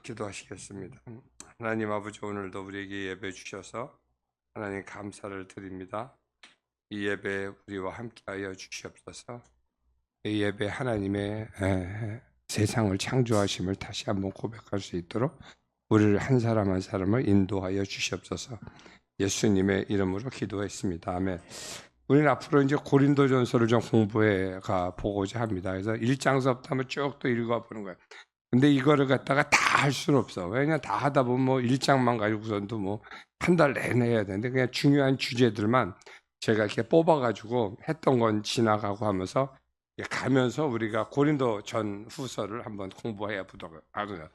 기도하시겠습니다. 하나님 아버지, 오늘도 우리에게 예배 주셔서 하나님 감사를 드립니다. 이 예배 우리와 함께하여 주시옵소서. 이 예배 하나님의 세상을 창조하심을 다시 한번 고백할 수 있도록 우리를 한 사람 한 사람을 인도하여 주시옵소서. 예수님의 이름으로 기도했습니다. 아멘. 우리는 앞으로 이제 고린도전서를 좀 공부해 가 보고자 합니다. 그래서 1장서부터 한번 쭉 또 읽어보는 거예요. 근데 이거를 갖다가 다 할 수는 없어. 왜냐, 다 하다 보면 뭐 1장만 가지고선도 뭐 한 달 내내 해야 되는데, 그냥 중요한 주제들만 제가 이렇게 뽑아가지고 했던 건 지나가고 하면서 가면서 우리가 고린도 전 후서를 한번 공부해 보도록 하고요.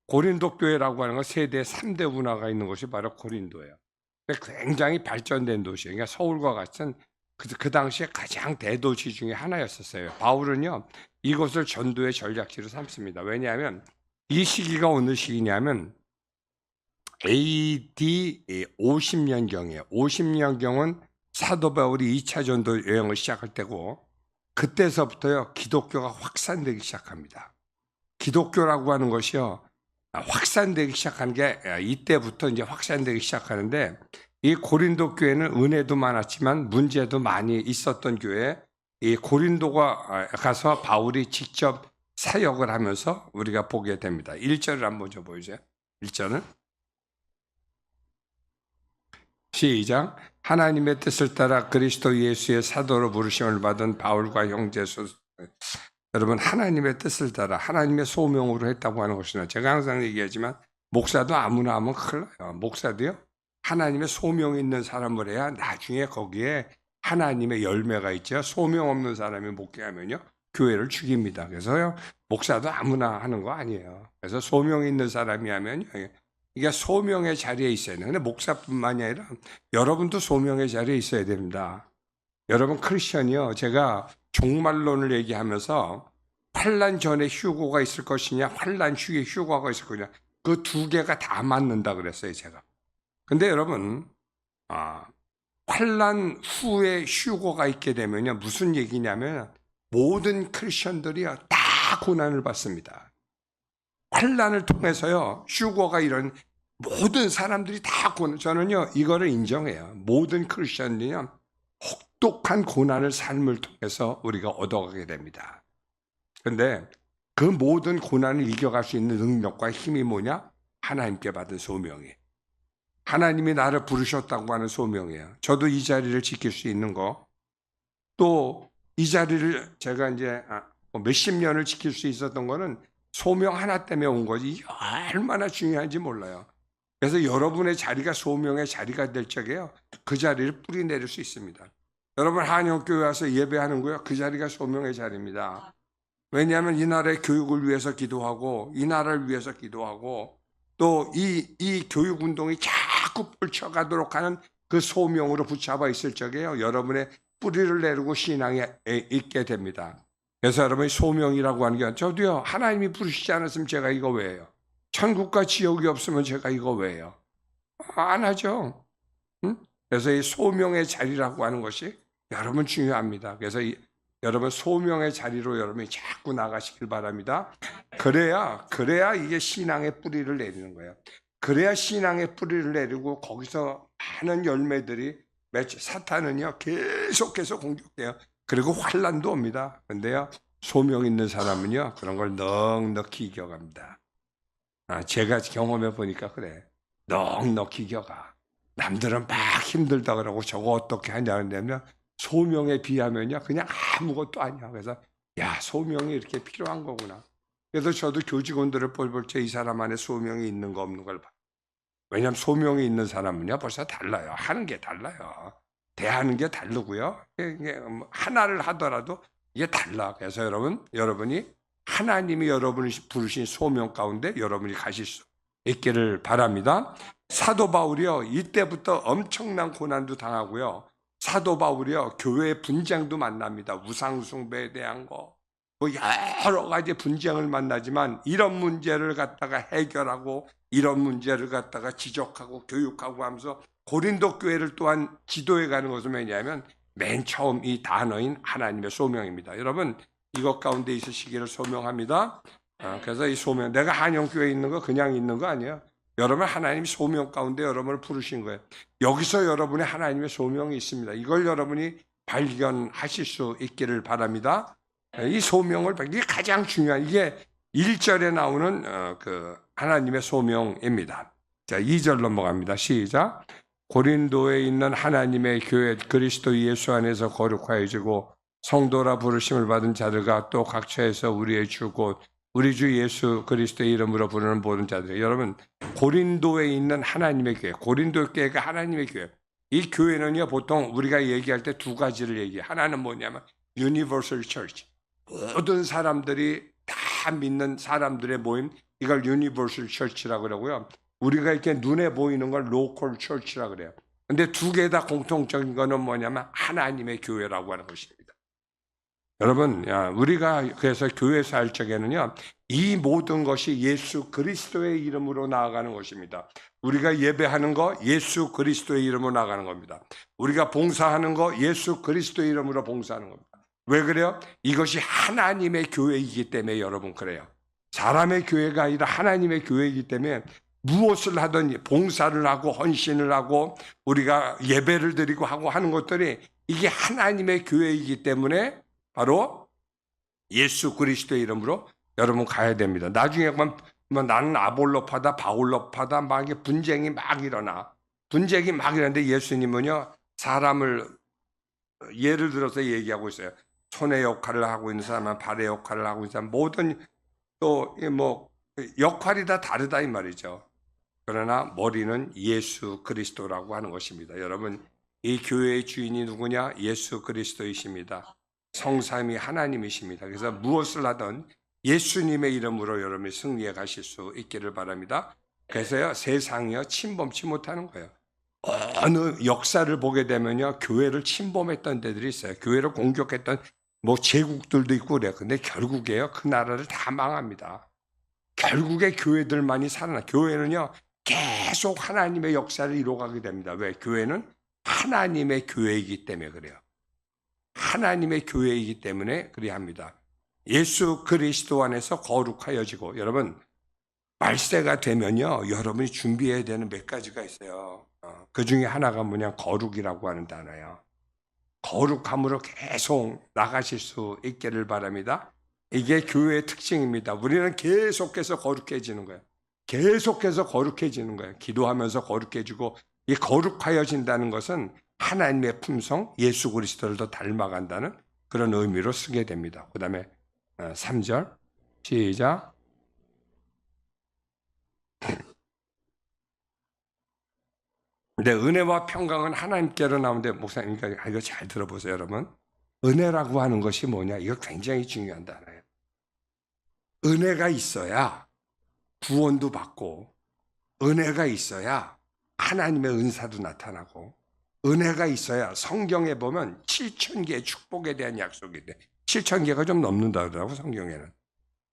고린도 교회라고 하는 건 세대 3대 문화가 있는 곳이 바로 고린도예요. 굉장히 발전된 도시예요. 그러니까 서울과 같은 그 당시에 가장 대도시 중에 하나였었어요. 바울은요, 이곳을 전도의 전략지로 삼습니다. 왜냐하면 이 시기가 어느 시기냐면 AD 50년경이에요. 50년경은 사도 바울이 2차 전도 여행을 시작할 때고, 그때서부터요 기독교가 확산되기 시작합니다. 기독교라고 하는 것이요 확산되기 시작한 게 이때부터 이제 확산되기 시작하는데, 이 고린도 교회는 은혜도 많았지만 문제도 많이 있었던 교회, 이 고린도가 가서 바울이 직접 사역을 하면서 우리가 보게 됩니다. 1절을 한번 좀 보여주세요. 1절은 시작. 하나님의 뜻을 따라 그리스도 예수의 사도로 부르심을 받은 바울과 형제 소. 여러분, 하나님의 뜻을 따라 하나님의 소명으로 했다고 하는 것이나, 제가 항상 얘기하지만 목사도 아무나 하면 큰일 나요. 목사도요 하나님의 소명이 있는 사람을 해야 나중에 거기에 하나님의 열매가 있죠. 소명 없는 사람이 목회하면요 교회를 죽입니다. 그래서요 목사도 아무나 하는 거 아니에요. 그래서 소명이 있는 사람이 하면요 이게 소명의 자리에 있어야 돼요. 근데 목사뿐만이 아니라 여러분도 소명의 자리에 있어야 됩니다. 여러분, 크리스천이요, 제가 종말론을 얘기하면서 환난 전에 휴고가 있을 것이냐, 환난 후에 휴고가 있을 것이냐, 그 두 개가 다 맞는다 그랬어요, 제가. 근데 여러분, 환난 후에 휴고가 있게 되면요 무슨 얘기냐면 모든 크리스천들이요 다 고난을 받습니다. 환난을 통해서요 휴고가 이런 모든 사람들이 다 고난, 저는요 이거를 인정해요. 모든 크리스천들이요 혹독한 고난을 삶을 통해서 우리가 얻어가게 됩니다. 그런데 그 모든 고난을 이겨갈 수 있는 능력과 힘이 뭐냐? 하나님께 받은 소명이에요. 하나님이 나를 부르셨다고 하는 소명이에요. 저도 이 자리를 지킬 수 있는 거, 또 이 자리를 제가 이제 몇십 년을 지킬 수 있었던 거는 소명 하나 때문에 온 거지, 이게 얼마나 중요한지 몰라요. 그래서 여러분의 자리가 소명의 자리가 될 적에요 그 자리를 뿌리내릴 수 있습니다. 여러분, 한영교회 와서 예배하는 거요 그 자리가 소명의 자리입니다. 왜냐하면 이 나라의 교육을 위해서 기도하고, 이 나라를 위해서 기도하고, 또 이 교육운동이 자꾸 펼쳐가도록 하는 그 소명으로 붙잡아 있을 적에요 여러분의 뿌리를 내리고 신앙에 있게 됩니다. 그래서 여러분이 소명이라고 하는 게, 저도요 하나님이 부르시지 않았으면 제가 이거 왜 해요? 천국과 지옥이 없으면 제가 이거 왜 해요? 안 하죠. 응? 그래서 이 소명의 자리라고 하는 것이 여러분 중요합니다. 그래서 여러분 소명의 자리로 여러분이 자꾸 나가시길 바랍니다. 그래야 이게 신앙의 뿌리를 내리는 거예요. 그래야 신앙의 뿌리를 내리고 거기서 많은 열매들이 맺혀. 사탄은요 계속해서 공격돼요. 그리고 환난도 옵니다. 그런데요 소명 있는 사람은요 그런 걸 넉넉히 이겨갑니다. 제가 경험해 보니까 그래. 넉넉히 이겨가. 남들은 막 힘들다 그러고 저거 어떻게 하냐 그러면 소명에 비하면요 그냥 아무것도 아니야. 그래서 야, 소명이 이렇게 필요한 거구나. 그래서 저도 교직원들을 볼 때 이 사람 안에 소명이 있는 거 없는 걸 봐요. 왜냐하면 소명이 있는 사람은요 벌써 달라요. 하는 게 달라요. 대하는 게 다르고요. 이게 하나를 하더라도 이게 달라. 그래서 여러분이 하나님이 여러분을 부르신 소명 가운데 여러분이 가실 수 있기를 바랍니다. 사도 바울이요 이때부터 엄청난 고난도 당하고요, 사도 바울이요 교회의 분쟁도 만납니다. 우상 숭배에 대한 거, 뭐 여러 가지 분쟁을 만나지만 이런 문제를 갖다가 해결하고, 이런 문제를 갖다가 지적하고 교육하고 하면서 고린도 교회를 또한 지도해 가는 것은 뭐냐면 맨 처음 이 단어인 하나님의 소명입니다. 여러분, 이것 가운데 있으시기를 소명합니다. 그래서 이 소명, 내가 한영교회에 있는 거 그냥 있는 거 아니에요. 여러분 하나님이 소명 가운데 여러분을 부르신 거예요. 여기서 여러분의 하나님의 소명이 있습니다. 이걸 여러분이 발견하실 수 있기를 바랍니다. 이 소명을, 이게 가장 중요한, 이게 1절에 나오는 그 하나님의 소명입니다. 자, 2절 넘어갑니다. 시작. 고린도에 있는 하나님의 교회 그리스도 예수 안에서 거룩하여지고 성도라 부르심을 받은 자들과 또 각처에서 우리의 주 곧 우리 주 예수 그리스도의 이름으로 부르는 모든 자들. 여러분, 고린도에 있는 하나님의 교회, 고린도 교회가 하나님의 교회. 이 교회는요, 보통 우리가 얘기할 때 두 가지를 얘기해요. 하나는 뭐냐면 Universal Church. 모든 사람들이 다 믿는 사람들의 모임, 이걸 Universal Church라고 그러고요. 우리가 이렇게 눈에 보이는 걸 Local Church라고 그래요. 근데 두 개 다 공통적인 거는 뭐냐면 하나님의 교회라고 하는 것입니다. 여러분, 우리가 그래서 교회에서 할 적에는요, 이 모든 것이 예수 그리스도의 이름으로 나아가는 것입니다. 우리가 예배하는 거 예수 그리스도의 이름으로 나아가는 겁니다. 우리가 봉사하는 거 예수 그리스도의 이름으로 봉사하는 겁니다. 왜 그래요? 이것이 하나님의 교회이기 때문에 여러분 그래요. 사람의 교회가 아니라 하나님의 교회이기 때문에 무엇을 하든 봉사를 하고 헌신을 하고 우리가 예배를 드리고 하고 하는 것들이 이게 하나님의 교회이기 때문에 바로 예수 그리스도의 이름으로 여러분 가야 됩니다. 나중에 보면 나는 아볼로파다 바울로파다 막 이게 분쟁이 막 일어나. 분쟁이 막 일어나는데 예수님은요, 사람을 예를 들어서 얘기하고 있어요. 손의 역할을 하고 있는 사람은 발의 역할을 하고 있는 사람, 모든 또 뭐 역할이 다 다르다 이 말이죠. 그러나 머리는 예수 그리스도라고 하는 것입니다. 여러분, 이 교회의 주인이 누구냐? 예수 그리스도이십니다. 성삼위 하나님이십니다. 그래서 무엇을 하든 예수님의 이름으로 여러분이 승리해 가실 수 있기를 바랍니다. 그래서요, 세상이요 침범치 못하는 거예요. 어느 역사를 보게 되면요, 교회를 침범했던 데들이 있어요. 교회를 공격했던 뭐 제국들도 있고 그래요. 근데 결국에요, 그 나라를 다 망합니다. 결국에 교회들만이 살아나. 교회는요, 계속 하나님의 역사를 이루어가게 됩니다. 왜? 교회는 하나님의 교회이기 때문에 그래요. 하나님의 교회이기 때문에 그래야 합니다. 예수 그리스도 안에서 거룩하여지고, 여러분 말세가 되면요, 여러분이 준비해야 되는 몇 가지가 있어요. 그 중에 하나가 뭐냐? 거룩이라고 하는 단어예요. 거룩함으로 계속 나가실 수 있기를 바랍니다. 이게 교회의 특징입니다. 우리는 계속해서 거룩해지는 거예요. 계속해서 거룩해지는 거예요. 기도하면서 거룩해지고, 이 거룩하여진다는 것은 하나님의 품성, 예수 그리스도를 더 닮아간다는 그런 의미로 쓰게 됩니다. 그 다음에 3절 시작. 근데 은혜와 평강은 하나님께로 나오는데, 목사님 이거 잘 들어보세요. 여러분, 은혜라고 하는 것이 뭐냐? 이거 굉장히 중요한 단어예요. 은혜가 있어야 구원도 받고, 은혜가 있어야 하나님의 은사도 나타나고, 은혜가 있어야 성경에 보면 7,000개의 축복에 대한 약속이 돼. 7,000개가 좀 넘는다 그러더라고, 성경에는.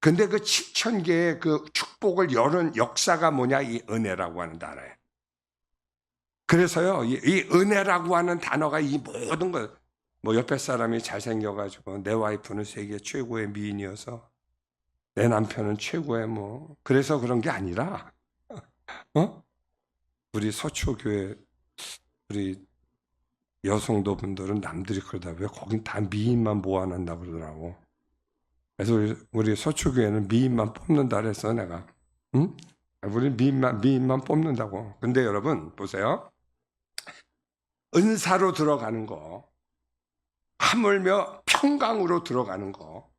근데 그 7,000개의 그 축복을 여는 역사가 뭐냐? 이 은혜라고 하는 단어예요. 그래서요, 이 은혜라고 하는 단어가 이 모든 것, 뭐 옆에 사람이 잘생겨가지고 내 와이프는 세계 최고의 미인이어서 내 남편은 최고의 뭐, 그래서 그런 게 아니라, 우리 서초교회 우리 여성도 분들은 남들이 그러다 왜 거긴 다 미인만 모아놨나 그러더라고. 그래서 우리 서초교회는 미인만 뽑는다 그래서 내가, 우리 미인만 뽑는다고. 근데 여러분 보세요, 은사로 들어가는 거, 하물며 평강으로 들어가는 거,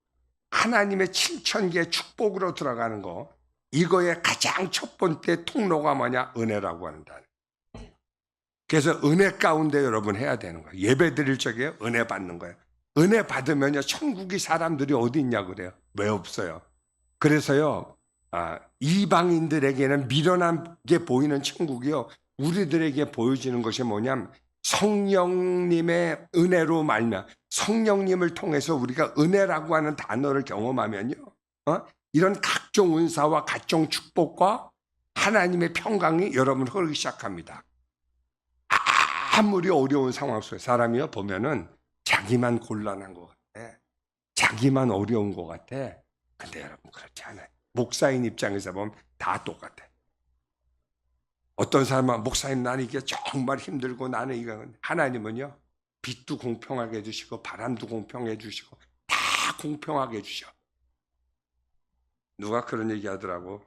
하나님의 7,000개의 축복으로 들어가는 거, 이거의 가장 첫 번째 통로가 뭐냐? 은혜라고 한다. 그래서 은혜 가운데 여러분 해야 되는 거예요. 예배 드릴 적에 은혜 받는 거예요. 은혜 받으면요, 천국이 사람들이 어디 있냐 그래요? 왜 없어요? 그래서요, 이방인들에게는 미련하게 보이는 천국이요, 우리들에게 보여지는 것이 뭐냐면 성령님의 은혜로 말미암아, 성령님을 통해서 우리가 은혜라고 하는 단어를 경험하면요, 이런 각종 은사와 각종 축복과 하나님의 평강이 여러분 흐르기 시작합니다. 아무리 어려운 상황 속에 사람이요 보면은 자기만 곤란한 것 같아, 자기만 어려운 것 같아. 근데 여러분 그렇지 않아요. 목사인 입장에서 보면 다 똑같아. 어떤 사람은 목사님 나는 이게 정말 힘들고 나는 이거, 하나님은요 빛도 공평하게 해주시고 바람도 공평해 해주시고 다 공평하게 해주셔. 누가 그런 얘기 하더라고.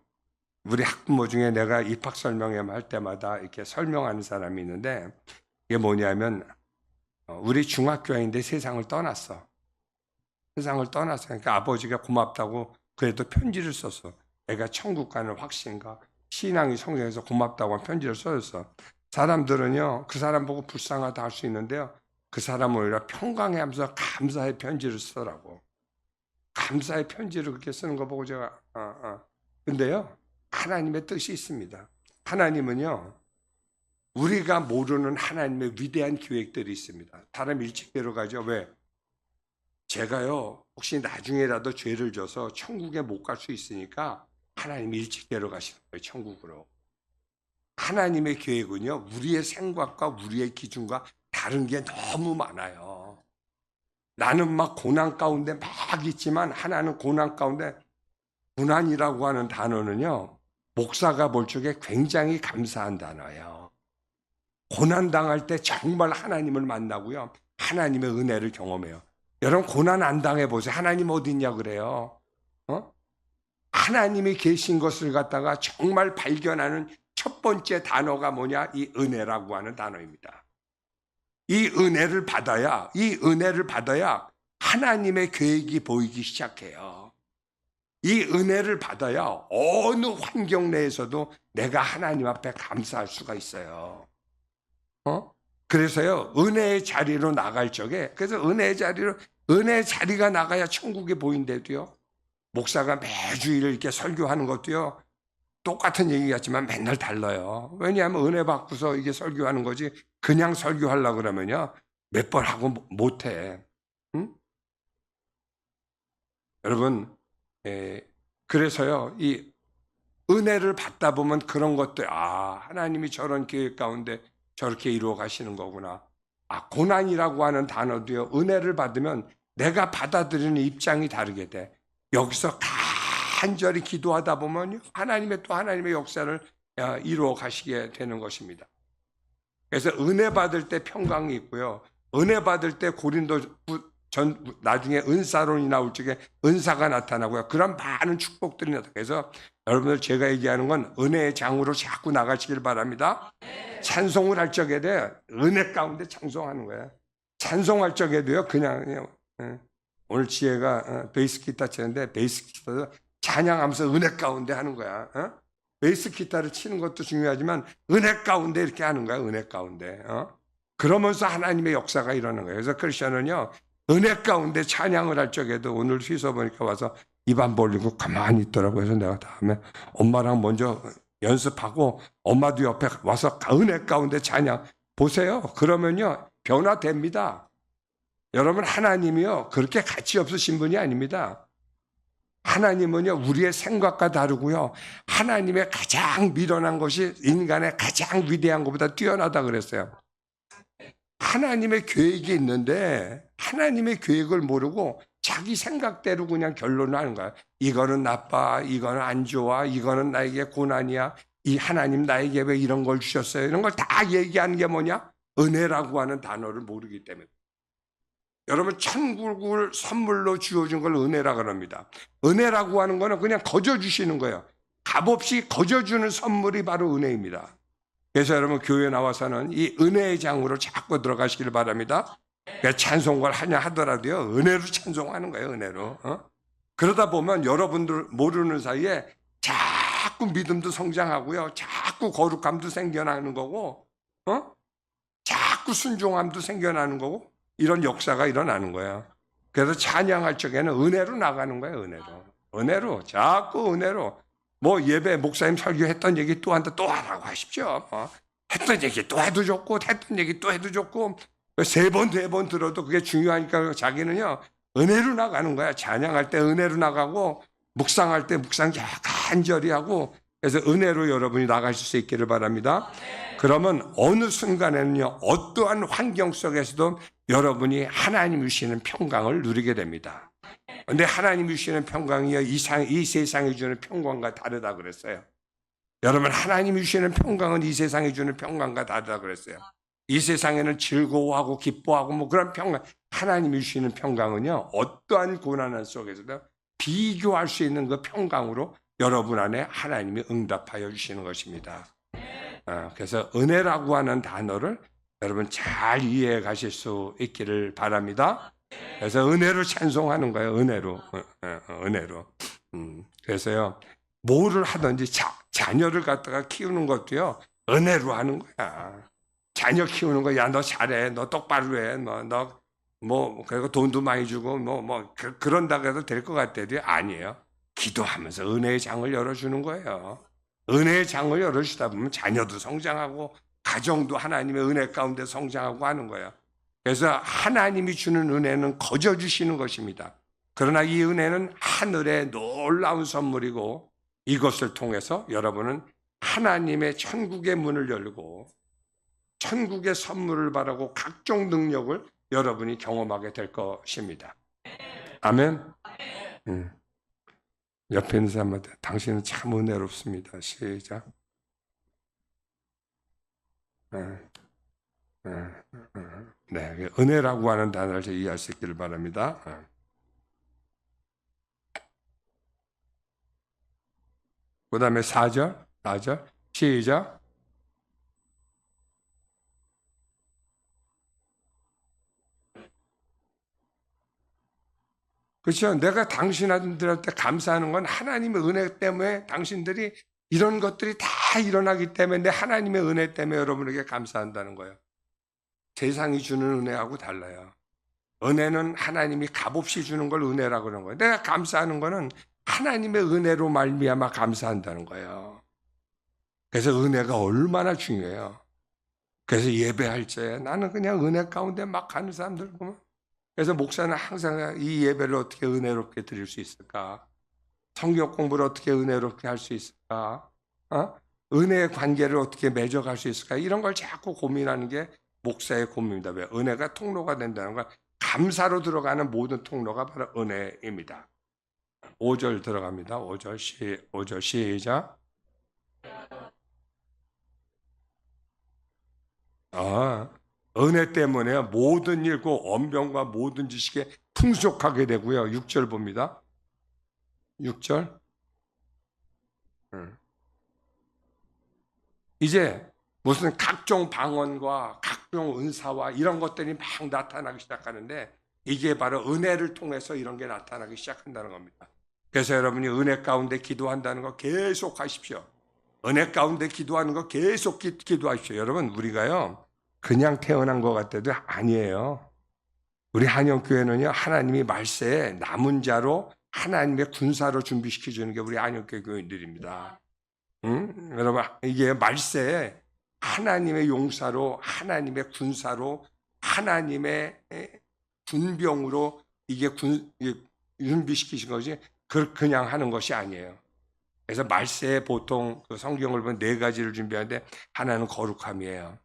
우리 학부모 중에 내가 입학 설명회 할 때마다 이렇게 설명하는 사람이 있는데, 이게 뭐냐면 우리 중학교인데 세상을 떠났어. 세상을 떠났어. 그러니까 아버지가 고맙다고 그래도 편지를 썼어. 애가 천국 가는 확신과 신앙이 성경에서 고맙다고 한 편지를 써줬어. 사람들은요 그 사람 보고 불쌍하다 할 수 있는데요, 그 사람은 오히려 평강해하면서 감사의 편지를 쓰더라고. 감사의 편지를 그렇게 쓰는 거 보고 제가 근데요 하나님의 뜻이 있습니다. 하나님은요 우리가 모르는 하나님의 위대한 계획들이 있습니다. 사람 일찍 데려가죠. 왜? 제가요 혹시 나중에라도 죄를 져서 천국에 못 갈 수 있으니까 하나님이 일찍 데려가시는 거예요, 천국으로. 하나님의 계획은요 우리의 생각과 우리의 기준과 다른 게 너무 많아요. 나는 막 고난 가운데 막 있지만 하나는 고난 가운데, 고난이라고 하는 단어는요 목사가 볼 적에 굉장히 감사한 단어예요. 고난 당할 때 정말 하나님을 만나고요 하나님의 은혜를 경험해요. 여러분 고난 안 당해보세요. 하나님 어디 있냐 그래요. 하나님이 계신 것을 갖다가 정말 발견하는 첫 번째 단어가 뭐냐? 이 은혜라고 하는 단어입니다. 이 은혜를 받아야 하나님의 계획이 보이기 시작해요. 이 은혜를 받아야 어느 환경 내에서도 내가 하나님 앞에 감사할 수가 있어요. 그래서요 은혜의 자리로 나갈 적에, 그래서 은혜의 자리가 나가야 천국에 보인대도요, 목사가 매주일 이렇게 설교하는 것도요 똑같은 얘기 같지만 맨날 달라요. 왜냐하면 은혜 받고서 이게 설교하는 거지, 그냥 설교하려고 그러면요 몇 번 하고 못해. 응? 여러분 그래서요 이 은혜를 받다 보면 그런 것들, 하나님이 저런 계획 가운데 저렇게 이루어 가시는 거구나. 고난이라고 하는 단어도요 은혜를 받으면 내가 받아들이는 입장이 다르게 돼. 여기서 간절히 기도하다 보면 하나님의 역사를 이루어 가시게 되는 것입니다. 그래서 은혜 받을 때 평강이 있고요, 은혜 받을 때 나중에 은사론이 나올 적에 은사가 나타나고요, 그런 많은 축복들이 나타나요. 그래서 여러분들 제가 얘기하는 건 은혜의 장으로 자꾸 나가시길 바랍니다. 찬송을 할 적에도 은혜 가운데 찬송하는 거예요. 찬송할 적에도요 그냥 오늘 지혜가 베이스 기타 치는데 베이스 기타도 찬양하면서 은혜 가운데 하는 거야. 베이스 기타를 치는 것도 중요하지만 은혜 가운데 이렇게 하는 거야. 은혜 가운데. 그러면서 하나님의 역사가 일어나는 거예요. 그래서 크리스천은요 은혜 가운데 찬양을 할 적에도, 오늘 휘서 보니까 와서 입 안 벌리고 가만히 있더라고요. 그래서 내가 다음에 엄마랑 먼저 연습하고 엄마도 옆에 와서 은혜 가운데 찬양 보세요. 그러면요 변화됩니다. 여러분 하나님이요 그렇게 가치 없으신 분이 아닙니다. 하나님은요 우리의 생각과 다르고요, 하나님의 가장 미련한 것이 인간의 가장 위대한 것보다 뛰어나다 그랬어요. 하나님의 계획이 있는데 하나님의 계획을 모르고 자기 생각대로 그냥 결론을 하는 거야. 이거는 나빠, 이거는 안 좋아, 이거는 나에게 고난이야, 이 하나님 나에게 왜 이런 걸 주셨어요, 이런 걸 다 얘기하는 게 뭐냐? 은혜라고 하는 단어를 모르기 때문에. 여러분 천국을 선물로 주어준 걸 은혜라고 합니다. 은혜라고 하는 거는 그냥 거저 주시는 거예요. 값없이 거저 주는 선물이 바로 은혜입니다. 그래서 여러분 교회 나와서는 이 은혜의 장으로 자꾸 들어가시길 바랍니다. 찬송을 하냐 하더라도요 은혜로 찬송하는 거예요. 은혜로. 그러다 보면 여러분들 모르는 사이에 자꾸 믿음도 성장하고요, 자꾸 거룩함도 생겨나는 거고, 자꾸 순종함도 생겨나는 거고, 이런 역사가 일어나는 거예요. 그래서 찬양할 적에는 은혜로 나가는 거예요. 은혜로 자꾸 은혜로. 뭐 예배 목사님 설교했던 얘기 또 한다, 또 하라고 하십시오. 했던 얘기 또 해도 좋고, 했던 얘기 또 해도 좋고, 세 번 들어도 그게 중요하니까 자기는요 은혜로 나가는 거야. 찬양할 때 은혜로 나가고, 묵상할 때 묵상 간절히 하고, 그래서 은혜로 여러분이 나가실 수 있기를 바랍니다. 그러면 어느 순간에는요 어떠한 환경 속에서도 여러분이 하나님 주시는 평강을 누리게 됩니다. 근데 하나님이 주시는 평강이요 이 세상이 주는 평강과 다르다 그랬어요. 여러분, 하나님이 주시는 평강은 이 세상이 주는 평강과 다르다 그랬어요. 이 세상에는 즐거워하고 기뻐하고 뭐 그런 평강, 하나님이 주시는 평강은요 어떠한 고난 속에서도 비교할 수 있는 그 평강으로 여러분 안에 하나님이 응답하여 주시는 것입니다. 그래서 은혜라고 하는 단어를 여러분 잘 이해해 가실 수 있기를 바랍니다. 그래서 은혜로 찬송하는 거예요. 은혜로. 은혜로. 그래서요 뭐를 하든지 자녀를 갖다가 키우는 것도요 은혜로 하는 거야. 자녀 키우는 거, 야 너 잘해, 너 똑바로 해, 너 뭐 그리고 돈도 많이 주고 그런다고 해도 될 것 같아도 아니에요. 기도하면서 은혜의 장을 열어주는 거예요. 은혜의 장을 열어주다 보면 자녀도 성장하고 가정도 하나님의 은혜 가운데 성장하고 하는 거예요. 그래서 하나님이 주는 은혜는 거저 주시는 것입니다. 그러나 이 은혜는 하늘의 놀라운 선물이고 이것을 통해서 여러분은 하나님의 천국의 문을 열고 천국의 선물을 바라고 각종 능력을 여러분이 경험하게 될 것입니다. 아멘. 옆에 있는 사람한테 당신은 참 은혜롭습니다. 시작. 네, 은혜라고 하는 단어를 이해할 수 있기를 바랍니다. 그 다음에 4절 시작. 그렇죠. 내가 당신들한테 감사하는 건 하나님의 은혜 때문에 당신들이 이런 것들이 다 일어나기 때문에 내 하나님의 은혜 때문에 여러분에게 감사한다는 거예요. 세상이 주는 은혜하고 달라요. 은혜는 하나님이 값없이 주는 걸 은혜라고 그러는 거예요. 내가 감사하는 거는 하나님의 은혜로 말미암아 감사한다는 거예요. 그래서 은혜가 얼마나 중요해요. 그래서 예배할 때 나는 그냥 은혜 가운데 막 가는 사람들 보면 그래서 목사는 항상 이 예배를 어떻게 은혜롭게 드릴 수 있을까? 성경 공부를 어떻게 은혜롭게 할 수 있을까? 은혜의 관계를 어떻게 맺어갈 수 있을까? 이런 걸 자꾸 고민하는 게 목사의 고민입니다. 왜? 은혜가 통로가 된다는 건 감사로 들어가는 모든 통로가 바로 은혜입니다. 5절 들어갑니다. 5절 시작. 은혜 때문에 모든 일고 언변과 모든 지식에 풍족하게 되고요. 6절 봅니다. 6절. 이제 무슨 각종 방언과 각종 은사와 이런 것들이 막 나타나기 시작하는데 이게 바로 은혜를 통해서 이런 게 나타나기 시작한다는 겁니다. 그래서 여러분이 은혜 가운데 기도한다는 거 계속 하십시오. 은혜 가운데 기도하는 거 계속 기도하십시오. 여러분, 우리가요 그냥 태어난 것 같아도 아니에요. 우리 한영교회는요 하나님이 말세에 남은 자로 하나님의 군사로 준비시켜주는 게 우리 한영교회 교인들입니다. 여러분, 이게 말세에 하나님의 용사로, 하나님의 군사로, 하나님의 군병으로 이게 준비시키신 것이 그냥 하는 것이 아니에요. 그래서 말세에 보통 그 성경을 보면 4가지를 준비하는데 하나는 거룩함이에요.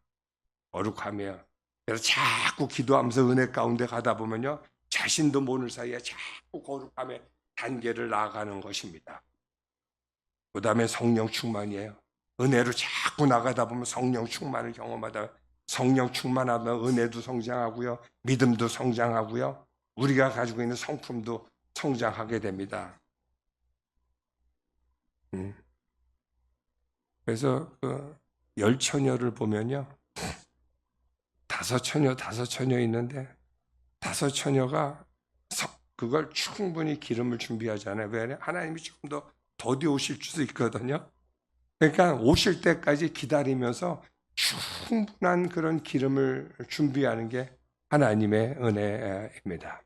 거룩함이에요. 그래서 자꾸 기도하면서 은혜 가운데 가다 보면요 자신도 모르는 사이에 자꾸 거룩함의 단계를 나아가는 것입니다. 그 다음에 성령 충만이에요. 은혜로 자꾸 나가다 보면 성령 충만을 경험하다 성령 충만하면 은혜도 성장하고요. 믿음도 성장하고요. 우리가 가지고 있는 성품도 성장하게 됩니다. 그래서 그 열처녀를 보면요. 5처녀 있는데 5처녀가 그걸 충분히 기름을 준비하잖아요. 왜? 하나님이 조금 더 더디 오실 수도 있거든요. 그러니까 오실 때까지 기다리면서 충분한 그런 기름을 준비하는 게 하나님의 은혜입니다.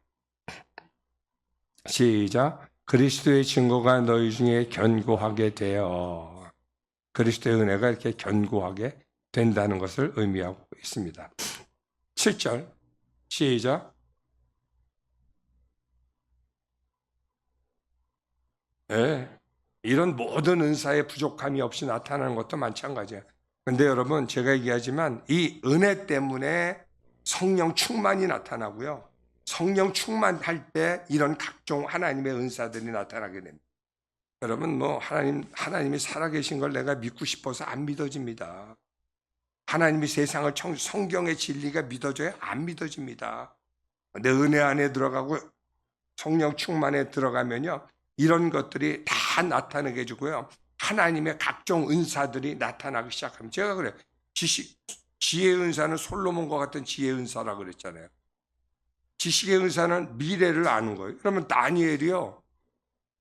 시작. 그리스도의 증거가 너희 중에 견고하게 되어 그리스도의 은혜가 이렇게 견고하게 된다는 것을 의미하고 있습니다. 7절 시작. 네, 이런 모든 은사의 부족함이 없이 나타나는 것도 마찬가지예요. 근데 여러분 제가 얘기하지만 이 은혜 때문에 성령 충만이 나타나고요. 성령 충만할 때 이런 각종 하나님의 은사들이 나타나게 됩니다. 여러분 뭐 하나님이 살아계신 걸 내가 믿고 싶어서 안 믿어집니다. 하나님이 세상을 성경의 진리가 믿어져야 안 믿어집니다. 내 은혜 안에 들어가고 성령 충만에 들어가면요, 이런 것들이 다 나타나게 해주고요, 하나님의 각종 은사들이 나타나기 시작합니다. 제가 그래요. 지혜의 은사는 솔로몬과 같은 지혜의 은사라고 그랬잖아요. 지식의 은사는 미래를 아는 거예요. 그러면 다니엘이요,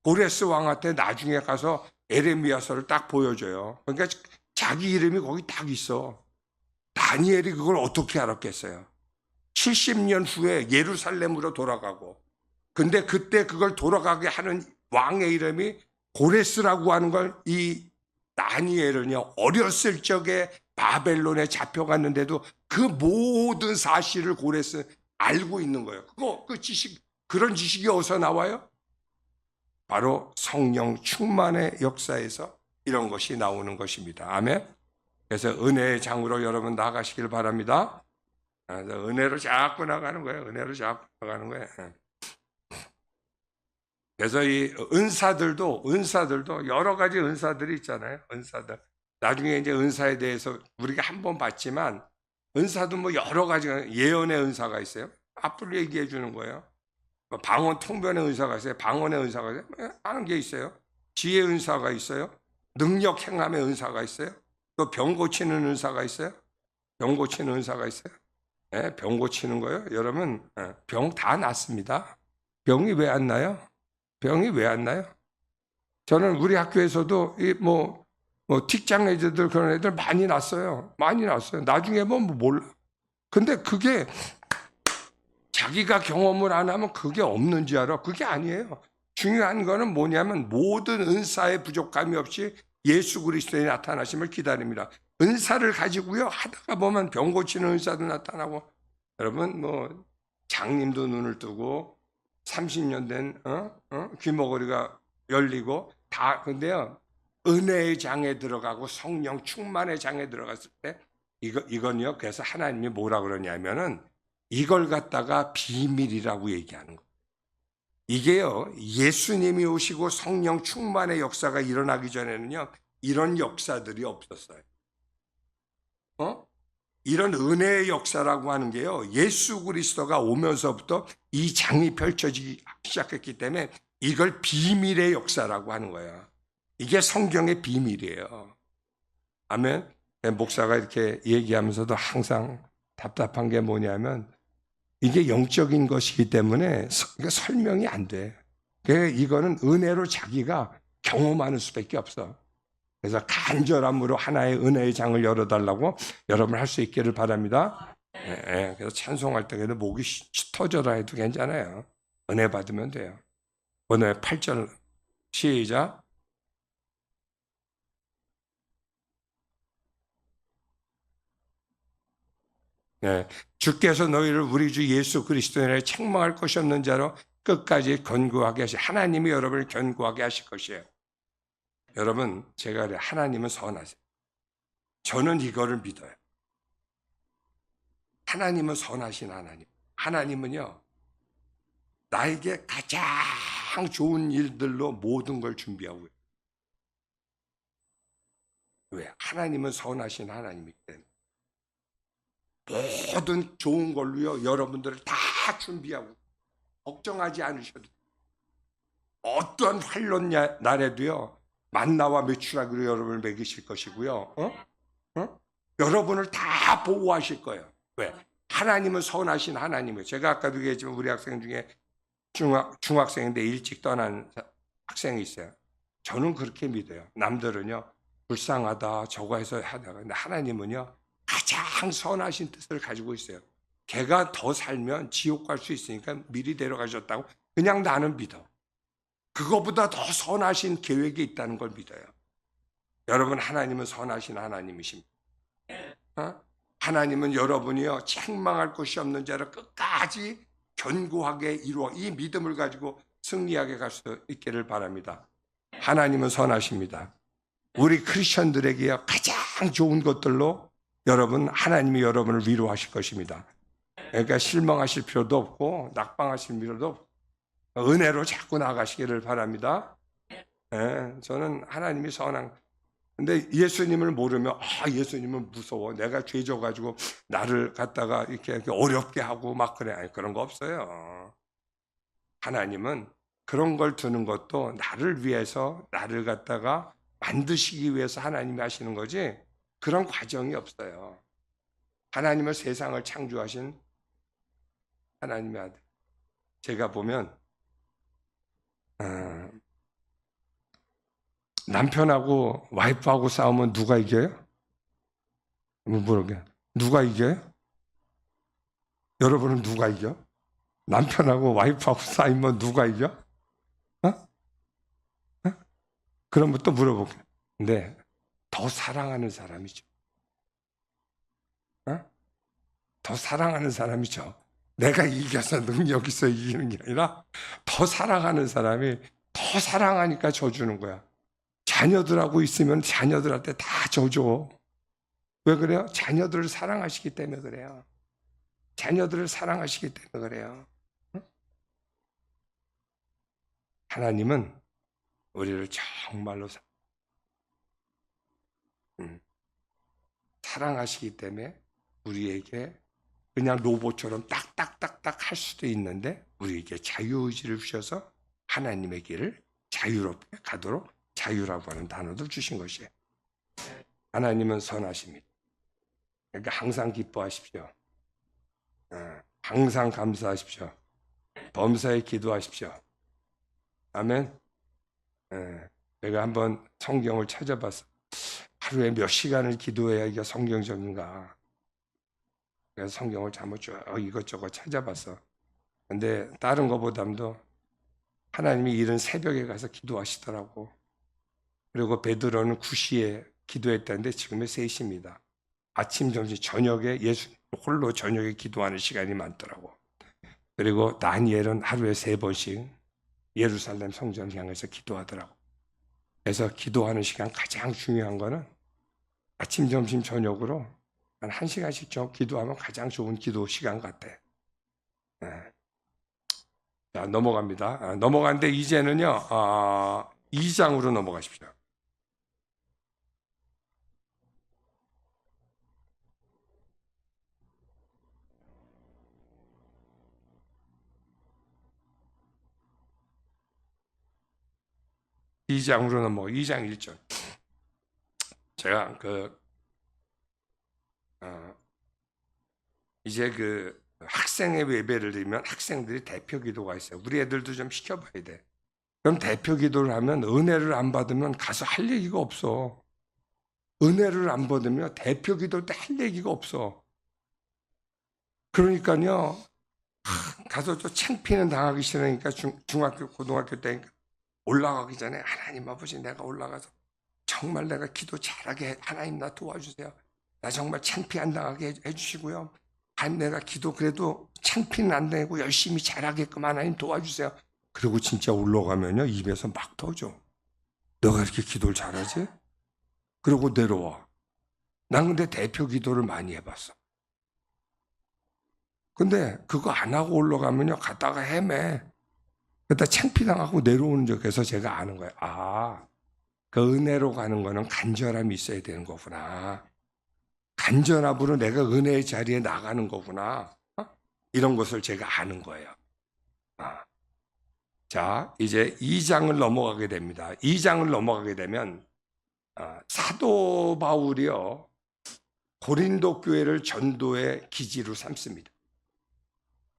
고레스 왕한테 나중에 가서 에레미야서를 딱 보여줘요. 그러니까 자기 이름이 거기 딱 있어. 다니엘이 그걸 어떻게 알았겠어요? 70년 후에 예루살렘으로 돌아가고, 근데 그때 그걸 돌아가게 하는 왕의 이름이 고레스라고 하는 걸 이 다니엘은요, 어렸을 적에 바벨론에 잡혀갔는데도 그 모든 사실을 고레스 알고 있는 거예요. 그런 지식이 어디서 나와요? 바로 성령 충만의 역사에서 이런 것이 나오는 것입니다. 아멘. 그래서 은혜의 장으로 여러분 나가시길 바랍니다. 은혜로 자꾸 나가는 거예요. 은혜로 자꾸 나가는 거예요. 그래서 이 은사들도 여러 가지 은사들이 있잖아요. 은사들. 나중에 이제 은사에 대해서 우리가 한번 봤지만, 은사도 뭐 여러 가지가, 예언의 은사가 있어요. 앞으로 얘기해 주는 거예요. 방언 통변의 은사가 있어요. 방언의 은사가 있어요. 하는 게 있어요. 지혜 은사가 있어요. 능력 행함의 은사가 있어요. 또 병 고치는 은사가 있어요. 병 고치는 은사가 있어요. 네, 병 고치는 거요. 여러분, 병 다 낫습니다. 병이 왜 안 나요? 병이 왜 안 나요? 저는 우리 학교에서도 뭐 틱장 애들 그런 애들 많이 났어요. 많이 났어요. 나중에 뭐 몰라. 근데 그게 자기가 경험을 안 하면 그게 없는 줄 알아. 그게 아니에요. 중요한 거는 뭐냐면 모든 은사의 부족함이 없이 예수 그리스도의 나타나심을 기다립니다. 은사를 가지고요, 하다가 보면 병 고치는 은사도 나타나고, 여러분 뭐 장님도 눈을 뜨고 30년 된 귀머거리가 열리고 다. 근데요, 은혜의 장에 들어가고 성령 충만의 장에 들어갔을 때 이건요, 그래서 하나님이 뭐라 그러냐면은 이걸 갖다가 비밀이라고 얘기하는 거예요. 이게요, 예수님이 오시고 성령 충만의 역사가 일어나기 전에는요, 이런 역사들이 없었어요. 이런 은혜의 역사라고 하는 게요, 예수 그리스도가 오면서부터 이 장이 펼쳐지기 시작했기 때문에 이걸 비밀의 역사라고 하는 거예요. 이게 성경의 비밀이에요. 아멘. 목사가 이렇게 얘기하면서도 항상 답답한 게 뭐냐면, 이게 영적인 것이기 때문에 설명이 안 돼. 이거는 은혜로 자기가 경험하는 수밖에 없어. 그래서 간절함으로 하나의 은혜의 장을 열어달라고 여러분 할 수 있기를 바랍니다. 그래서 찬송할 때 그래도 목이 터져라 해도 괜찮아요. 은혜 받으면 돼요. 오늘 8절 시작. 주께서 너희를 우리 주 예수 그리스도의 날에 책망할 것이 없는 자로 끝까지 견고하게 하시. 하나님이 여러분을 견고하게 하실 것이에요. 여러분, 제가 그래, 하나님은 선하세요. 저는 이거를 믿어요. 하나님은 선하신 하나님. 하나님은요, 나에게 가장 좋은 일들로 모든 걸 준비하고 있어요. 왜? 하나님은 선하신 하나님이기 때문에. 모든 좋은 걸로요, 여러분들을 다 준비하고 걱정하지 않으셔도 돼요. 어떤 환론 날에도요, 만나와 메추라기로 여러분을 먹이실 것이고요. 여러분을 다 보호하실 거예요. 왜? 하나님은 선하신 하나님이에요. 제가 아까도 얘기했지만 우리 학생 중에 중학생인데 일찍 떠난 학생이 있어요. 저는 그렇게 믿어요. 남들은요, 불쌍하다 저거 해서 하다가, 근데 하나님은요, 가장 선하신 뜻을 가지고 있어요. 걔가 더 살면 지옥 갈 수 있으니까 미리 데려가셨다고 그냥 나는 믿어. 그거보다 더 선하신 계획이 있다는 걸 믿어요. 여러분, 하나님은 선하신 하나님이십니다. 하나님은 여러분이요, 책망할 것이 없는 자를 끝까지 견고하게 이루어 이 믿음을 가지고 승리하게 갈 수 있기를 바랍니다. 하나님은 선하십니다. 우리 크리스천들에게요, 가장 좋은 것들로 하나님이 여러분을 위로하실 것입니다. 그러니까 실망하실 필요도 없고 낙방하실 필요도 없고 은혜로 자꾸 나가시기를 바랍니다. 예, 저는 하나님이 선한, 근데 예수님을 모르면 예수님은 무서워, 내가 죄 져가지고 나를 갖다가 이렇게 어렵게 하고 막 그래. 아니, 그런 거 없어요. 하나님은 그런 걸 두는 것도 나를 위해서, 나를 갖다가 만드시기 위해서 하나님이 하시는 거지 그런 과정이 없어요. 하나님은 세상을 창조하신 하나님의 아들. 제가 보면 남편하고 와이프하고 싸우면 누가 이겨요? 모르게. 누가 이겨요? 여러분은 누가 이겨? 남편하고 와이프하고 싸우면 누가 이겨? 어? 어? 그러면 또 물어볼게요. 근데 더 사랑하는 사람이죠. 어? 더 사랑하는 사람이죠. 내가 이겨서 능력 있어 이기는 게 아니라 더 사랑하는 사람이 더 사랑하니까 져주는 거야. 자녀들하고 있으면 자녀들한테 다 져줘. 왜 그래요? 자녀들을 사랑하시기 때문에 그래요. 자녀들을 사랑하시기 때문에 그래요. 하나님은 우리를 정말로 사랑하시기 때문에 우리에게 그냥 로봇처럼 딱딱딱딱 할 수도 있는데 우리에게 자유의지를 주셔서 하나님의 길을 자유롭게 가도록 자유라고 하는 단어를 주신 것이에요. 하나님은 선하십니다. 그러니까 항상 기뻐하십시오. 항상 감사하십시오. 범사에 기도하십시오. 아멘. 제가 한번 성경을 찾아봤어. 하루에 몇 시간을 기도해야 이게 성경적인가. 그래서 성경을 잘못 쭉 이것저것 찾아봤어. 근데 다른 것보다도 하나님이 이른 새벽에 가서 기도하시더라고. 그리고 베드로는 9시에 기도했다는데 지금은 3시입니다. 아침, 점심, 저녁에 예수님 홀로 저녁에 기도하는 시간이 많더라고. 그리고 다니엘은 하루에 3번씩 예루살렘 성전을 향해서 기도하더라고. 그래서 기도하는 시간 가장 중요한 거는 아침, 점심, 저녁으로 한 1시간씩 좀 기도하면 가장 좋은 기도 시간 같아. 자, 넘어갑니다. 넘어가는데 이제는요, 2장으로 넘어가십시오. 이 장으로 넘어가. 2장 1절. 제가 이제 학생의 예배를 드리면 학생들이 대표 기도가 있어요. 우리 애들도 좀 시켜봐야 돼. 그럼 대표 기도를 하면 은혜를 안 받으면 가서 할 얘기가 없어. 은혜를 안 받으면 대표 기도 때 할 얘기가 없어. 그러니까요, 가서 또 창피는 당하기 싫으니까 중학교, 고등학교 때 올라가기 전에 하나님 아버지 내가 올라가서 정말 내가 기도 잘하게 하나님 나 도와주세요. 나 정말 창피 안 당하게 해주시고요. 내가 기도 그래도 창피는 안 되고 열심히 잘하게끔 하나님 도와주세요. 그리고 진짜 올라가면요 입에서 막 터져. 너가 이렇게 기도를 잘하지? 그러고 내려와. 난 근데 대표 기도를 많이 해봤어. 근데 그거 안 하고 올라가면요 갔다가 헤매. 그러다 창피당하고 내려오는 적에서 제가 아는 거예요. 그 은혜로 가는 거는 간절함이 있어야 되는 거구나. 간절함으로 내가 은혜의 자리에 나가는 거구나. 이런 것을 제가 아는 거예요. 자, 이제 2장을 넘어가게 됩니다. 2장을 넘어가게 되면 사도 바울이요 고린도 교회를 전도의 기지로 삼습니다.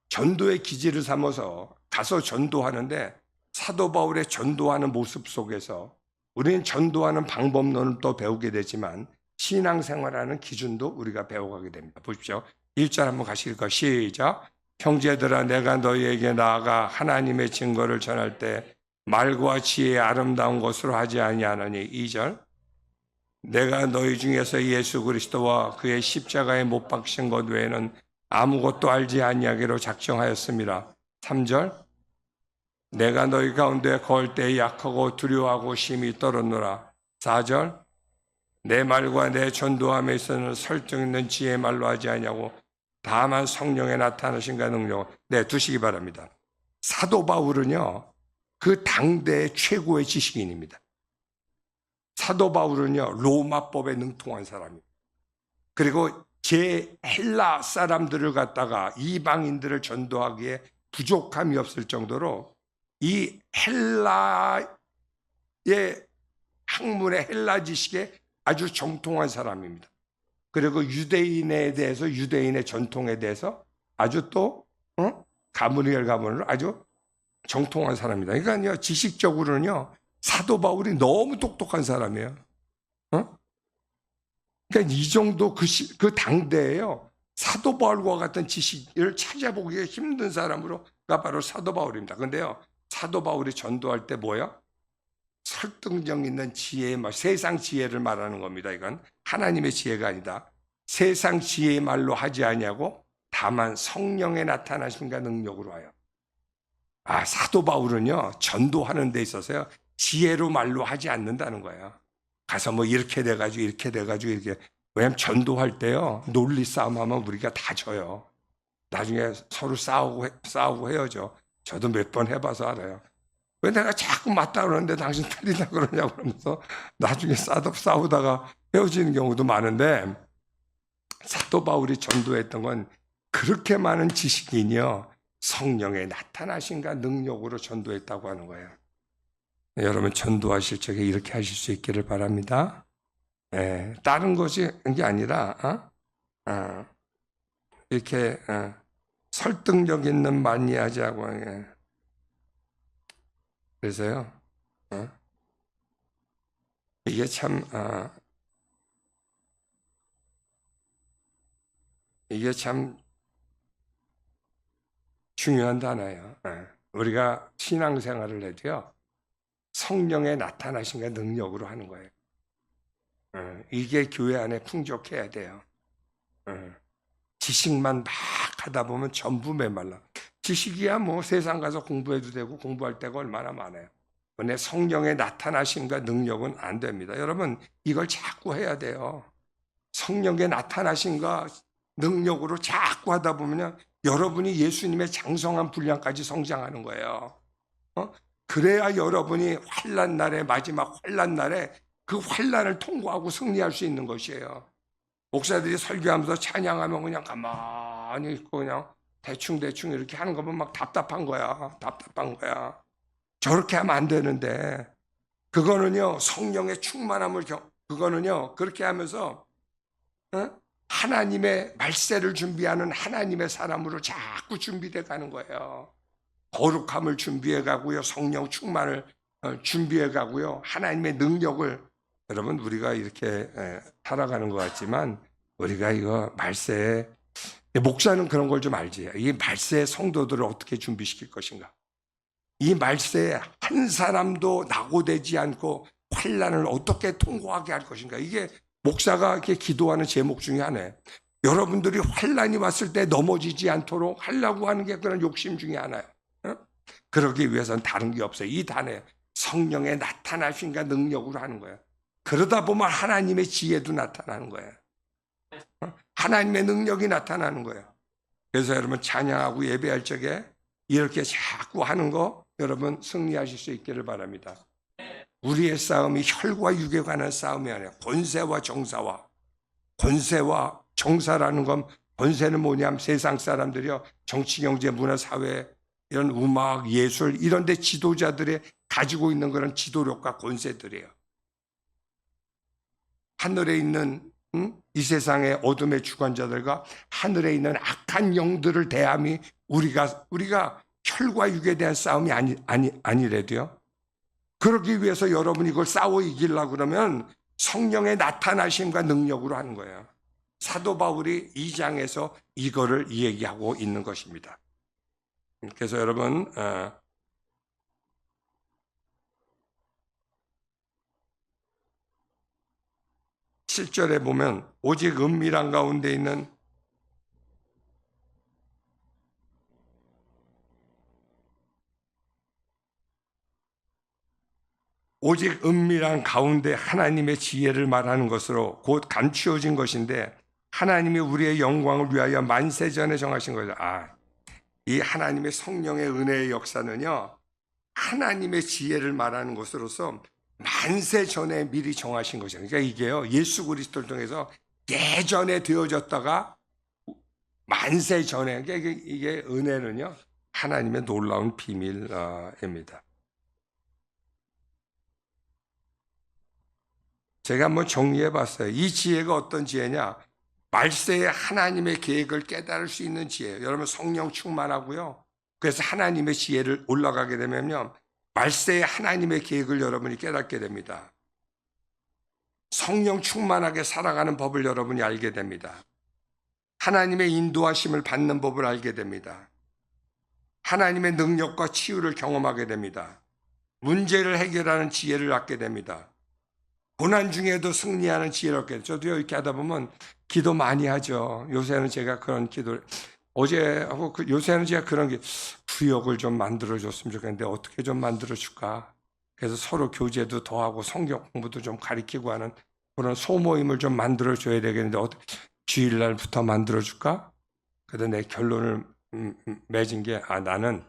전도의 기지를 삼아서 가서 전도하는데 사도 바울의 전도하는 모습 속에서 우리는 전도하는 방법론을 또 배우게 되지만 신앙생활하는 기준도 우리가 배워가게 됩니다. 보십시오. 1절 한번 가실까요? 시작. 형제들아 내가 너희에게 나아가 하나님의 증거를 전할 때 말과 지혜의 아름다운 것으로 하지 아니하느니. 2절. 내가 너희 중에서 예수 그리스도와 그의 십자가에 못 박힌 것 외에는 아무것도 알지 아니하기로 작정하였습니다. 3절. 내가 너희 가운데 거할 때 약하고 두려워하고 심히 떨었노라. 4절. 내 말과 내 전도함에 있어서는 설득 있는 지혜의 말로 하지 아니하고 다만 성령의 나타나신가 능력, 네, 두시기 바랍니다. 사도 바울은요, 그 당대의 최고의 지식인입니다. 사도 바울은요, 로마법에 능통한 사람입니다. 그리고 제 헬라 사람들을 갖다가 이방인들을 전도하기에 부족함이 없을 정도로 이 헬라의 학문의 헬라 지식에 아주 정통한 사람입니다. 그리고 유대인에 대해서, 유대인의 전통에 대해서 아주 또 가문을 아주 정통한 사람입니다. 그러니까요, 지식적으로는요, 사도 바울이 너무 똑똑한 사람이에요. 그러니까 이 정도 그 당대에요, 사도 바울과 같은 지식을 찾아보기가 힘든 사람으로가 바로 사도 바울입니다. 근데요, 사도 바울이 전도할 때 뭐예요? 설득력 있는 지혜의 말, 세상 지혜를 말하는 겁니다. 이건 하나님의 지혜가 아니다. 세상 지혜의 말로 하지 아니하고 다만 성령의 나타나심과 능력으로 하여. 사도 바울은요, 전도하는 데 있어서요, 지혜로 말로 하지 않는다는 거예요. 가서 뭐 이렇게 돼가지고 이렇게. 왜냐면 전도할 때요, 논리 싸움하면 우리가 다 져요. 나중에 서로 싸우고 헤어져. 저도 몇 번 해봐서 알아요. 왜 내가 자꾸 맞다 그러는데 당신 틀리다 그러냐고 그러면서 나중에 싸우다가 헤어지는 경우도 많은데, 사도 바울이 전도했던 건 그렇게 많은 지식인이요, 성령의 나타나신가 능력으로 전도했다고 하는 거예요. 여러분, 전도하실 적에 이렇게 하실 수 있기를 바랍니다. 다른 것이 게 아니라 이렇게 설득력 있는 만리하자고. 그래서요, 이게 참 중요한 단어예요. 우리가 신앙생활을 해도요, 성령의 나타나신가 능력으로 하는 거예요. 이게 교회 안에 풍족해야 돼요. 지식만 막 하다 보면 전부 메말라. 지식이야 뭐 세상 가서 공부해도 되고 공부할 때가 얼마나 많아요. 근데 성령의 나타나심과 능력은 안 됩니다. 여러분, 이걸 자꾸 해야 돼요. 성령의 나타나심과 능력으로 자꾸 하다 보면요, 여러분이 예수님의 장성한 분량까지 성장하는 거예요. 그래야 여러분이 환난 날에, 마지막 환난 날에 그 환난을 통과하고 승리할 수 있는 것이에요. 목사들이 설교하면서 찬양하면 그냥 가만히 있고 그냥 대충 이렇게 하는 거 보면 막 답답한 거야. 저렇게 하면 안 되는데, 그거는요, 성령의 충만함을 그거는요, 그렇게 하면서 하나님의 말세를 준비하는 하나님의 사람으로 자꾸 준비돼 가는 거예요. 거룩함을 준비해 가고요, 성령 충만을 준비해 가고요, 하나님의 능력을. 여러분, 우리가 이렇게 살아가는 것 같지만 우리가 이거 말세에, 목사는 그런 걸 좀 알지. 이 말세의 성도들을 어떻게 준비시킬 것인가, 이 말세에 한 사람도 낙오되지 않고 환난을 어떻게 통과하게 할 것인가, 이게 목사가 이렇게 기도하는 제목 중에 하나예요. 여러분들이 환난이 왔을 때 넘어지지 않도록 하려고 하는 게 그런 욕심 중에 하나예요. 그러기 위해서는 다른 게 없어요. 이 단에 성령의 나타나심과 능력으로 하는 거예요. 그러다 보면 하나님의 지혜도 나타나는 거예요. 하나님의 능력이 나타나는 거예요. 그래서 여러분, 찬양하고 예배할 적에 이렇게 자꾸 하는 거, 여러분 승리하실 수 있기를 바랍니다. 우리의 싸움이 혈과 육에 관한 싸움이 아니라 권세와 정사와, 권세와 정사라는 건, 권세는 뭐냐면 세상 사람들이요, 정치, 경제, 문화, 사회, 이런 음악, 예술 이런 데 지도자들이 가지고 있는 그런 지도력과 권세들이에요. 하늘에 있는 이 세상의 어둠의 주관자들과 하늘에 있는 악한 영들을 대함이 우리가 혈과 육에 대한 싸움이 아니래도요. 그러기 위해서 여러분이 이걸 싸워 이기려고 그러면 성령의 나타나심과 능력으로 하는 거예요. 사도 바울이 2장에서 이거를 얘기하고 있는 것입니다. 그래서 여러분, 7절에 보면 오직 은밀한 가운데 있는 오직 은밀한 가운데 하나님의 지혜를 말하는 것으로 곧 감추어진 것인데, 하나님이 우리의 영광을 위하여 만세 전에 정하신 거죠. 이 하나님의 성령의 은혜의 역사는요, 하나님의 지혜를 말하는 것으로서 만세 전에 미리 정하신 거죠. 그러니까 이게요, 예수 그리스도를 통해서 예전에 되어졌다가 만세 전에, 그러니까 이게 은혜는요, 하나님의 놀라운 비밀입니다. 제가 한번 정리해 봤어요. 이 지혜가 어떤 지혜냐? 말세에 하나님의 계획을 깨달을 수 있는 지혜예요. 여러분 성령 충만하고요. 그래서 하나님의 지혜를 올라가게 되면요, 말세에 하나님의 계획을 여러분이 깨닫게 됩니다. 성령 충만하게 살아가는 법을 여러분이 알게 됩니다. 하나님의 인도하심을 받는 법을 알게 됩니다. 하나님의 능력과 치유를 경험하게 됩니다. 문제를 해결하는 지혜를 갖게 됩니다. 고난 중에도 승리하는 지혜를 얻게 돼요. 저도요, 이렇게 하다 보면 기도 많이 하죠. 요새는 제가 그런 기도를, 어제하고 요새는 제가 그런 게, 구역을 좀 만들어줬으면 좋겠는데 어떻게 좀 만들어줄까? 그래서 서로 교제도 더하고 성경 공부도 좀 가르치고 하는 그런 소모임을 좀 만들어줘야 되겠는데 주일날부터 만들어줄까? 그래서 내 결론을 맺은 게, 나는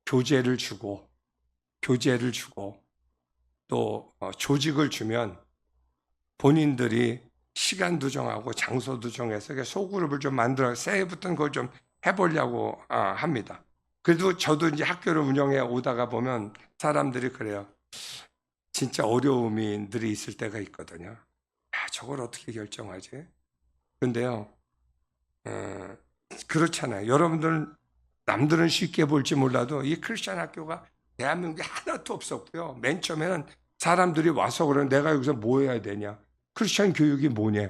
교제를 주고 또 조직을 주면 본인들이 시간도 정하고 장소도 정해서 소그룹을 좀 만들어 새해부터는 그걸 좀 해보려고 합니다. 그래도 저도 이제 학교를 운영해 오다가 보면 사람들이 그래요. 진짜 어려움이 늘 있을 때가 있거든요. 저걸 어떻게 결정하지? 근데요, 그렇잖아요. 남들은 쉽게 볼지 몰라도 이 크리스천 학교가 대한민국에 하나도 없었고요. 맨 처음에는 사람들이 와서 그러는, 내가 여기서 뭐 해야 되냐? 크리스천 교육이 뭐냐?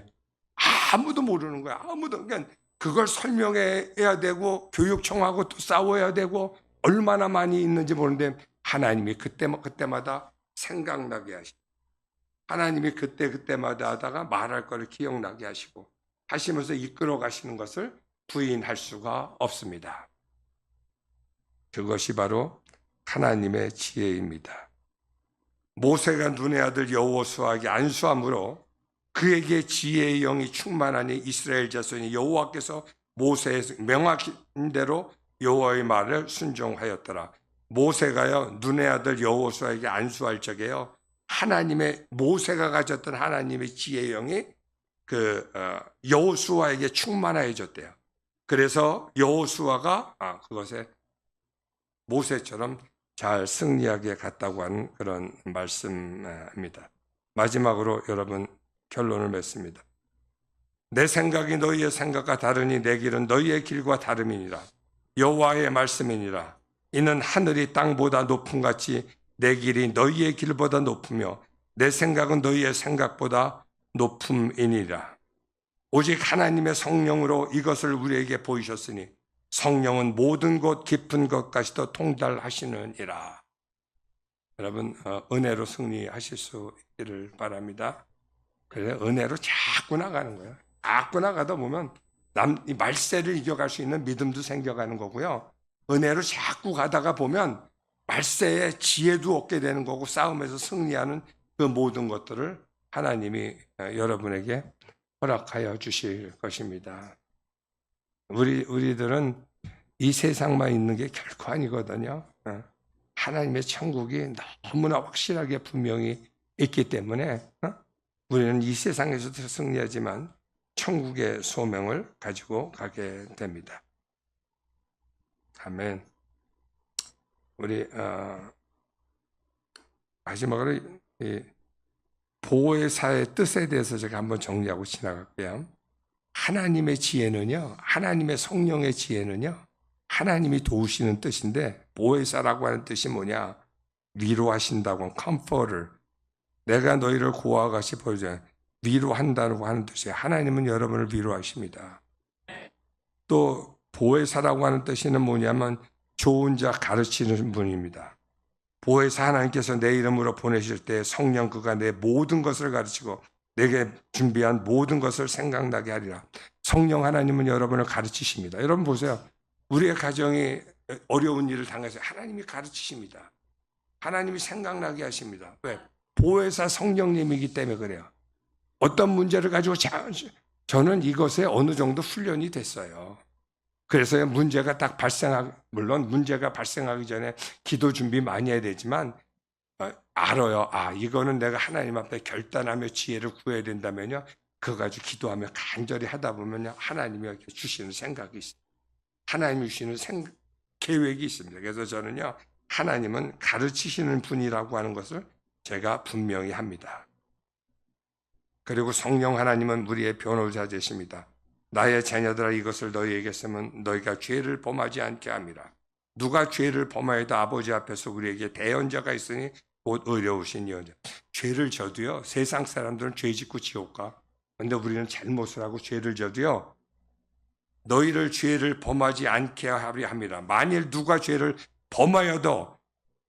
아무도 모르는 거야. 그러니까 그걸 설명해야 되고 교육청하고 또 싸워야 되고 얼마나 많이 있는지 모르는데, 하나님이 그때마다 생각나게 하시고, 하나님이 그때마다 하다가 말할 거를 기억나게 하시면서 이끌어 가시는 것을 부인할 수가 없습니다. 그것이 바로 하나님의 지혜입니다. 모세가 눈의 아들 여호수아에게 안수함으로 그에게 지혜의 영이 충만하니 이스라엘 자손이 여호와께서 모세에게 명하신 대로 여호와의 말을 순종하였더라. 모세가요, 눈의 아들 여호수아에게 안수할 적에요, 모세가 가졌던 하나님의 지혜의 영이 여호수아에게 충만해졌대요. 그래서 여호수아가 그것에 모세처럼 잘 승리하게 갔다고 하는 그런 말씀입니다. 마지막으로 여러분 결론을 맺습니다. 내 생각이 너희의 생각과 다르니 내 길은 너희의 길과 다름이니라. 여호와의 말씀이니라. 이는 하늘이 땅보다 높음같이 내 길이 너희의 길보다 높으며 내 생각은 너희의 생각보다 높음이니라. 오직 하나님의 성령으로 이것을 우리에게 보이셨으니 성령은 모든 것 깊은 것까지도 통달하시느니라. 여러분 은혜로 승리하실 수 있기를 바랍니다. 그래서 은혜로 자꾸 나가는 거예요. 자꾸 나가다 보면 이 말세를 이겨갈 수 있는 믿음도 생겨가는 거고요. 은혜로 자꾸 가다가 보면 말세에 지혜도 얻게 되는 거고, 싸움에서 승리하는 그 모든 것들을 하나님이 여러분에게 허락하여 주실 것입니다. 우리들은 이 세상만 있는 게 결코 아니거든요. 하나님의 천국이 너무나 확실하게 분명히 있기 때문에 우리는 이 세상에서도 승리하지만 천국의 소명을 가지고 가게 됩니다. 아멘. 우리 마지막으로 이 보혜사의 뜻에 대해서 제가 한번 정리하고 지나갈게요. 하나님의 지혜는요, 하나님의 성령의 지혜는요, 하나님이 도우시는 뜻인데, 보혜사라고 하는 뜻이 뭐냐? 위로하신다고, comforter. 내가 너희를 고아와 같이 보여줘요. 위로한다고 하는 뜻이에요. 하나님은 여러분을 위로하십니다. 또 보혜사라고 하는 뜻은 뭐냐면 좋은 자 가르치는 분입니다. 보혜사 하나님께서 내 이름으로 보내실 때 성령 그가 내 모든 것을 가르치고 내게 준비한 모든 것을 생각나게 하리라. 성령 하나님은 여러분을 가르치십니다. 여러분 보세요. 우리의 가정이 어려운 일을 당해서 하나님이 가르치십니다. 하나님이 생각나게 하십니다. 왜? 보혜사 성령님이기 때문에 그래요. 어떤 문제를 가지고 저는 이것에 어느 정도 훈련이 됐어요. 그래서 문제가 딱 물론 문제가 발생하기 전에 기도 준비 많이 해야 되지만, 알아요. 이거는 내가 하나님 앞에 결단하며 지혜를 구해야 된다면요. 그거 가지고 기도하며 간절히 하다 보면요. 하나님이 주시는 생각이 있어요. 하나님이 주시는 계획이 있습니다. 그래서 저는요. 하나님은 가르치시는 분이라고 하는 것을 제가 분명히 합니다. 그리고 성령 하나님은 우리의 변호자 되십니다. 나의 자녀들아 이것을 너희에게 쓰면 너희가 죄를 범하지 않게 합니다. 누가 죄를 범하여도 아버지 앞에서 우리에게 대언자가 있으니 곧 의로우신 이언자. 죄를 져도요. 세상 사람들은 죄 짓고 지옥 가. 근데 우리는 잘못을 하고 죄를 져도요. 너희를 죄를 범하지 않게 하려 합니다. 만일 누가 죄를 범하여도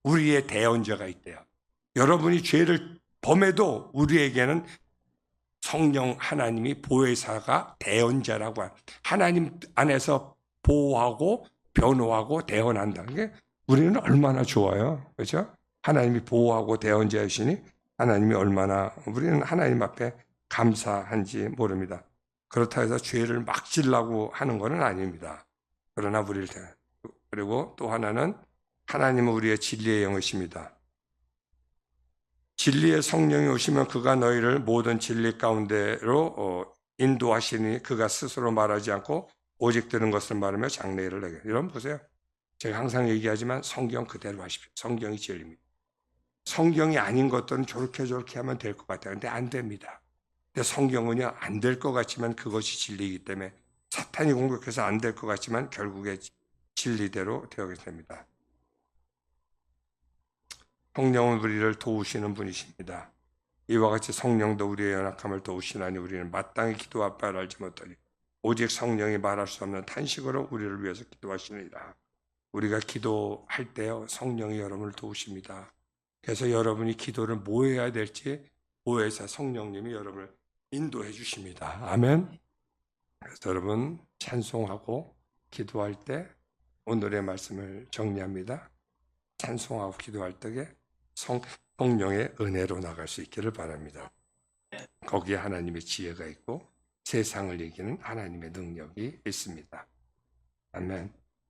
우리의 대언자가 있대요. 여러분이 죄를 범해도 우리에게는 성령 하나님이 보혜사가 대언자라고 하나님 안에서 보호하고 변호하고 대언한다. 이게 우리는 얼마나 좋아요. 그렇죠? 하나님이 보호하고 대언자이시니 하나님이 얼마나 우리는 하나님 앞에 감사한지 모릅니다. 그렇다 해서 죄를 막 지려고 하는 것은 아닙니다. 그러나 그리고 또 하나는 하나님은 우리의 진리의 영이십니다. 진리의 성령이 오시면 그가 너희를 모든 진리 가운데로 인도하시니 그가 스스로 말하지 않고 오직 들은 것을 말하며 장래를 내게. 여러분 보세요. 제가 항상 얘기하지만 성경 그대로 하십시오. 성경이 진리입니다. 성경이 아닌 것들은 저렇게 하면 될 것 같아요. 근데 안 됩니다. 근데 성경은요 안 될 것 같지만 그것이 진리이기 때문에 사탄이 공격해서 안 될 것 같지만 결국에 진리대로 되어게 됩니다. 성령은 우리를 도우시는 분이십니다. 이와 같이 성령도 우리의 연약함을 도우시나니 우리는 마땅히 기도할 바를 알지 못하니 오직 성령이 말할 수 없는 탄식으로 우리를 위해서 기도하시느니라. 우리가 기도할 때요 성령이 여러분을 도우십니다. 그래서 여러분이 기도를 뭐 해야 될지 보혜사 성령님이 여러분을 인도해 주십니다. 아멘. 그래서 여러분 찬송하고 기도할 때 오늘의 말씀을 정리합니다. 찬송하고 기도할 때에 성령의 은혜로 나갈 수 있기를 바랍니다. 거기에 하나님의 지혜가 있고 세상을 이기는 하나님의 능력이 있습니다. 아멘.